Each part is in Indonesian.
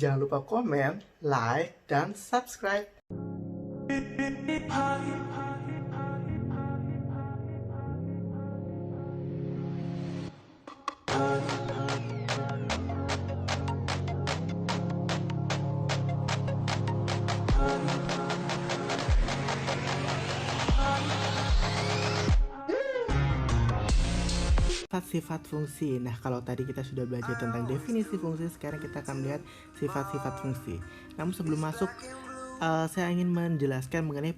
Jangan lupa komen, like, dan subscribe. Sifat-sifat fungsi. Nah, kalau tadi kita sudah belajar tentang definisi fungsi, sekarang kita akan melihat sifat-sifat fungsi. Namun sebelum masuk, saya ingin menjelaskan mengenai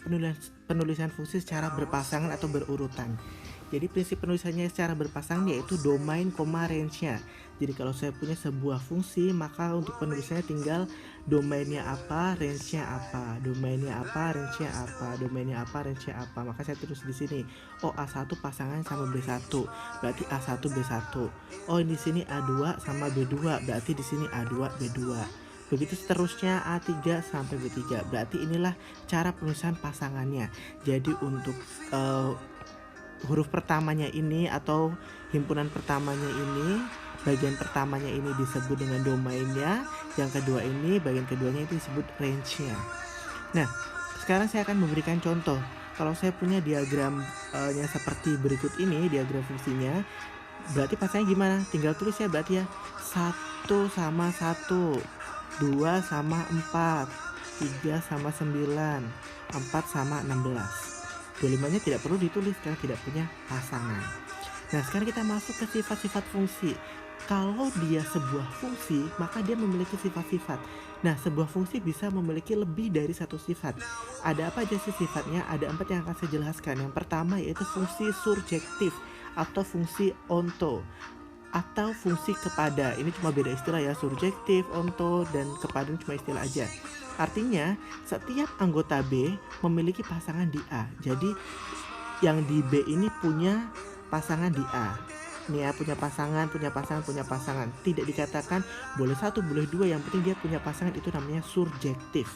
penulisan fungsi secara berpasangan atau berurutan. Jadi prinsip penulisannya secara berpasangan yaitu domain, range-nya. Jadi kalau saya punya sebuah fungsi, maka untuk penulisannya tinggal domainnya apa, range-nya apa, domainnya apa, range-nya apa, domainnya apa, range-nya apa. Maka saya tulis di sini. Oh, A1 pasangan sama B1, berarti A1 B1. Oh, di sini A2 sama B2, berarti di sini A2 B2. Begitu seterusnya A3 sampai B3. Berarti inilah cara penulisan pasangannya. Jadi untuk huruf pertamanya ini atau himpunan pertamanya ini, bagian pertamanya ini disebut dengan domainnya, yang kedua ini, bagian keduanya itu disebut range-nya. Nah, sekarang saya akan memberikan contoh. Kalau saya punya diagramnya seperti berikut ini, diagram fungsinya, berarti pasangannya gimana? Tinggal tulis ya, berarti ya 1 sama 1, 2 sama 4, 3 sama 9, 4 sama 16. 25-nya tidak perlu ditulis karena tidak punya pasangan. Nah, sekarang kita masuk ke sifat-sifat fungsi. Kalau dia sebuah fungsi, maka dia memiliki sifat-sifat. Nah, sebuah fungsi bisa memiliki lebih dari satu sifat. Ada apa aja sih sifatnya? Ada 4 yang akan saya jelaskan. Yang pertama yaitu fungsi surjektif atau fungsi onto atau fungsi kepada. Ini cuma beda istilah ya, surjektif, onto, dan kepada cuma istilah aja. Artinya setiap anggota B memiliki pasangan di A. Jadi yang di B ini punya pasangan di A. Nih ya, punya pasangan. Tidak dikatakan boleh 1, boleh 2, yang penting dia punya pasangan, itu namanya surjektif.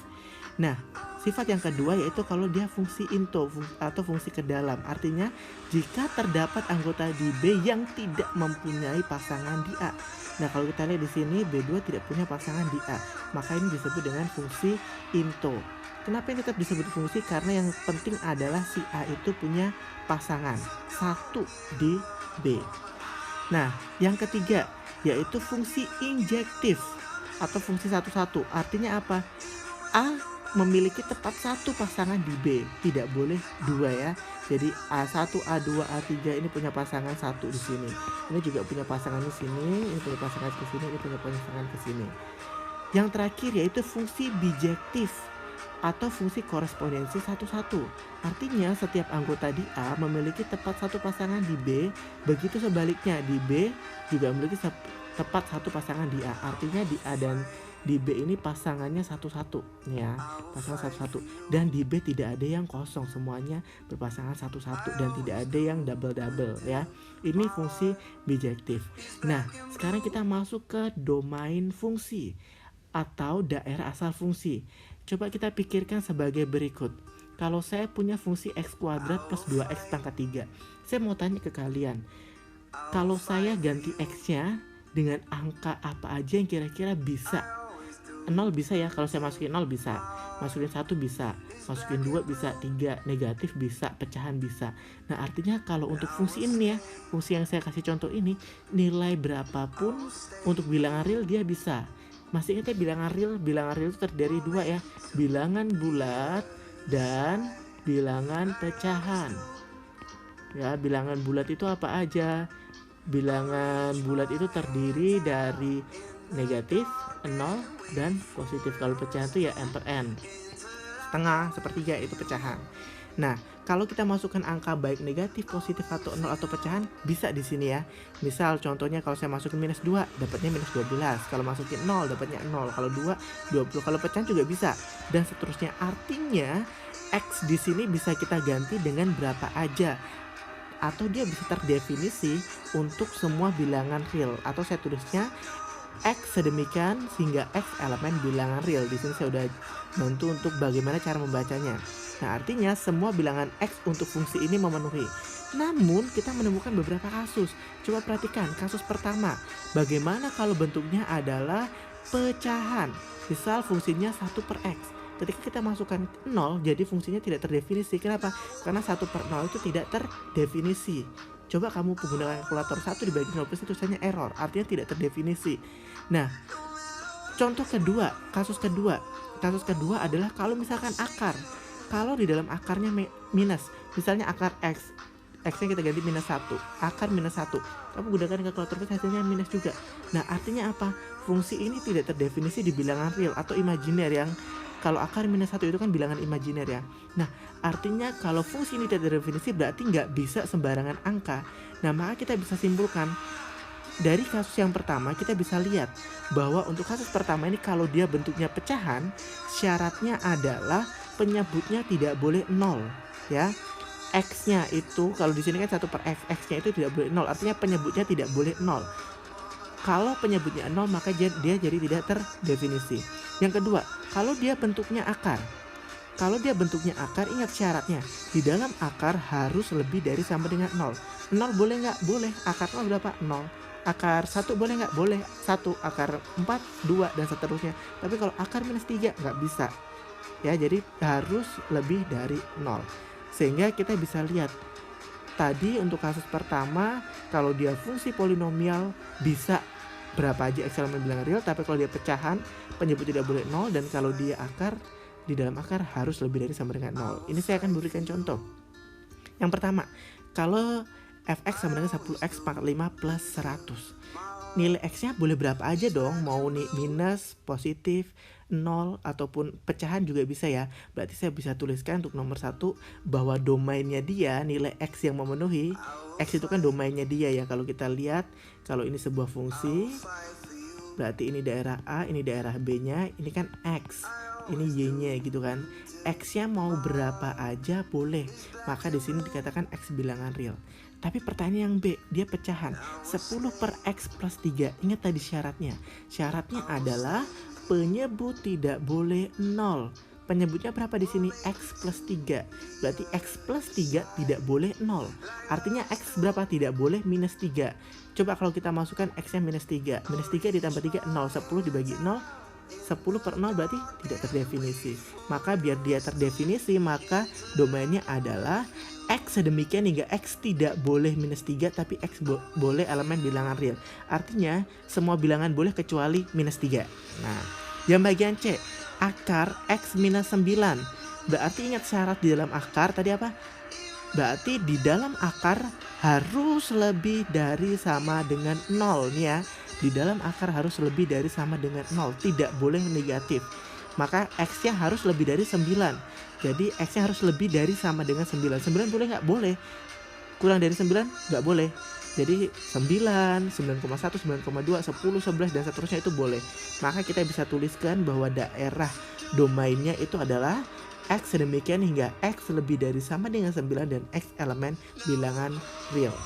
Nah, sifat yang kedua yaitu kalau dia fungsi into atau fungsi ke dalam. Artinya jika terdapat anggota di B yang tidak mempunyai pasangan di A. Nah, kalau kita lihat di sini B2 tidak punya pasangan di A, maka ini disebut dengan fungsi into. Kenapa ini tetap disebut fungsi? Karena yang penting adalah si A itu punya pasangan 1 di B. Nah, yang ketiga yaitu fungsi injektif atau fungsi satu-satu. Artinya apa? A memiliki tepat 1 pasangan di B, tidak boleh 2 ya. Jadi A1, A2, A3 ini punya pasangan 1 di sini. Ini juga punya pasangan di sini, ini punya pasangan ke sini, ini punya pasangan ke sini. Yang terakhir yaitu fungsi bijektif atau fungsi korespondensi satu-satu. Artinya setiap anggota di A memiliki tepat 1 pasangan di B, begitu sebaliknya di B juga memiliki tepat 1 pasangan di A. Artinya di A dan di B ini pasangannya satu-satu ya, pasangan satu-satu, dan di B tidak ada yang kosong, semuanya berpasangan satu-satu dan tidak ada yang double-double ya. Ini fungsi bijektif. Nah, sekarang kita masuk ke domain fungsi atau daerah asal fungsi. Coba kita pikirkan sebagai berikut. Kalau saya punya fungsi x kuadrat plus 2x pangkat 3, saya mau tanya ke kalian, kalau saya ganti x-nya dengan angka apa aja yang kira-kira bisa? 0 bisa ya, kalau saya masukin 0 bisa, masukin 1 bisa, masukin 2 bisa, 3 negatif bisa, pecahan bisa. Nah, artinya kalau untuk fungsi ini ya, fungsi yang saya kasih contoh ini, nilai berapapun untuk bilangan real dia bisa. Masih ingat ya bilangan real itu terdiri 2 ya, bilangan bulat dan bilangan pecahan. Ya, bilangan bulat itu apa aja? Bilangan bulat itu terdiri dari negatif, 0, dan positif. Kalau pecahan itu ya n per n, setengah, sepertiga, itu pecahan. Nah, kalau kita masukkan angka baik negatif, positif, atau 0 atau pecahan, bisa di sini ya. Misal contohnya kalau saya masukin minus 2, dapatnya minus 12. Kalau masukin 0, dapatnya 0. Kalau 2, 20. Kalau pecahan juga bisa. Dan seterusnya. Artinya, X di sini bisa kita ganti dengan berapa aja. Atau dia bisa terdefinisi untuk semua bilangan real. Atau saya tulisnya X sedemikian sehingga X elemen bilangan real. Di sini saya udah bantu untuk bagaimana cara membacanya. Nah, artinya semua bilangan X untuk fungsi ini memenuhi. Namun kita menemukan beberapa kasus. Coba perhatikan kasus pertama. Bagaimana kalau bentuknya adalah pecahan. Misal fungsinya 1 per X. Ketika kita masukkan 0, jadi fungsinya tidak terdefinisi. Kenapa? Karena 1 per 0 itu tidak terdefinisi. Coba kamu menggunakan kalkulator 1 dibagi 0 plus, itu tulisannya error, artinya tidak terdefinisi. Nah, contoh kedua, kasus kedua adalah kalau misalkan akar. Kalau di dalam akarnya minus, misalnya akar X, X-nya kita ganti minus 1, akar minus 1, kamu gunakan kalkulator hasilnya minus juga. Nah, artinya apa? Fungsi ini tidak terdefinisi di bilangan real atau imajiner, yang kalau akar minus 1 itu kan bilangan imajiner ya. Nah, artinya kalau fungsi ini tidak terdefinisi berarti nggak bisa sembarangan angka. Nah, maka kita bisa simpulkan dari kasus yang pertama, kita bisa lihat bahwa untuk kasus pertama ini kalau dia bentuknya pecahan, syaratnya adalah penyebutnya tidak boleh 0 ya. X-nya itu kalau di sini kan 1 per X, X-nya itu tidak boleh 0, artinya penyebutnya tidak boleh 0. Kalau penyebutnya 0 maka dia jadi tidak terdefinisi. Yang kedua, kalau dia bentuknya akar. Kalau dia bentuknya akar, ingat syaratnya. Di dalam akar harus lebih dari sama dengan 0. 0 boleh nggak? Boleh. Akar 0 berapa? 0. Akar 1 boleh nggak? Boleh. 1. Akar 4, 2, dan seterusnya. Tapi kalau akar minus 3 nggak bisa. Ya, jadi harus lebih dari 0. Sehingga kita bisa lihat tadi untuk kasus pertama, kalau dia fungsi polinomial bisa berapa aja X elemen bilangan real, tapi kalau dia pecahan penyebut tidak boleh 0, dan kalau dia akar, di dalam akar harus lebih dari sama dengan 0. Ini saya akan berikan contoh. Yang pertama, kalau fx sama dengan 10x pangkat 5 plus 100. Nilai x-nya boleh berapa aja dong, mau nih minus, positif, 0, ataupun pecahan juga bisa ya. Berarti saya bisa tuliskan untuk nomor 1 bahwa domainnya dia, nilai x yang memenuhi, x itu kan domainnya dia ya. Kalau kita lihat, kalau ini sebuah fungsi, berarti ini daerah A, ini daerah B-nya, ini kan x, ini y-nya gitu kan. X-nya mau berapa aja boleh. Maka di sini dikatakan x bilangan real. Tapi pertanyaan yang B, dia pecahan 10 per X plus 3. Ingat tadi syaratnya. Syaratnya adalah penyebut tidak boleh 0. Penyebutnya berapa di sini? X plus 3. Berarti X plus 3 tidak boleh 0. Artinya X berapa? Tidak boleh minus 3. Coba kalau kita masukkan X-nya minus 3. Minus 3 ditambah 3, 0. 10 dibagi 0. 10 per 0 berarti tidak terdefinisi. Maka biar dia terdefinisi, maka domainnya adalah X sedemikian hingga X tidak boleh minus 3, tapi X boleh elemen bilangan real. Artinya semua bilangan boleh kecuali minus 3. Nah, yang bagian C, akar X minus 9. Berarti ingat syarat di dalam akar tadi apa? Berarti di dalam akar harus lebih dari sama dengan 0 nih ya. Di dalam akar harus lebih dari sama dengan 0, tidak boleh negatif. Maka X-nya harus lebih dari 9. Jadi X-nya harus lebih dari sama dengan 9. 9 boleh nggak? Boleh. Kurang dari 9 nggak boleh. Jadi 9, 9,1, 9,2, 10, 11, dan seterusnya itu boleh. Maka kita bisa tuliskan bahwa daerah domainnya itu adalah X sedemikian hingga X lebih dari sama dengan 9 dan X elemen bilangan real.